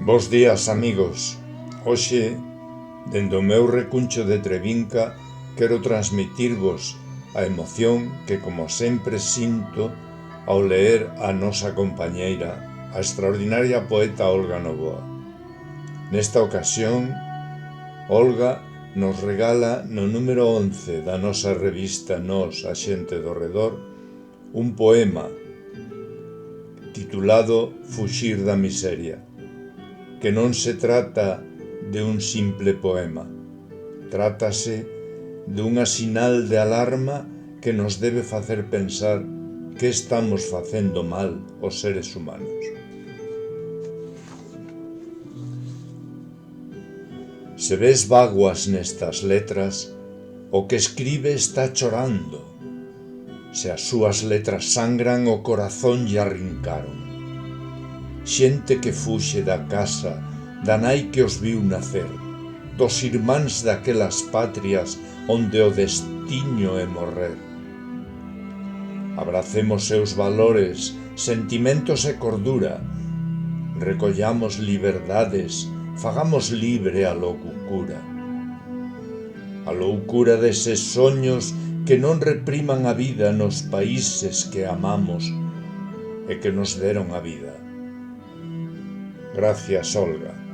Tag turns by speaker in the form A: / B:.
A: Bos días, amigos. Hoxe, dende o meu recuncho de Trevinca, quero transmitirvos a emoción que, como sempre, sinto ao leer a nosa compañeira, a extraordinaria poeta Olga Novoa. Nesta ocasión, Olga nos regala no número 11 da nosa revista Nós, a xente do redor, un poema titulado Fuxir da miseria, que non se trata de un simple poema, trátase dunha sinal de alarma que nos debe facer pensar que estamos facendo mal os seres humanos. Se ves vaguas nestas letras, o que escribe está chorando. Se as súas letras sangran, o corazón lle arrincaron. Xente que fuxe da casa, da nai que os viu nacer, dos irmáns daquelas patrias onde o destiño é morrer. Abracemos seus valores, sentimentos e cordura, recollamos liberdades, fagamos libre a loucura. A loucura deses soños que non repriman a vida nos países que amamos e que nos deron a vida. Gracias, Olga.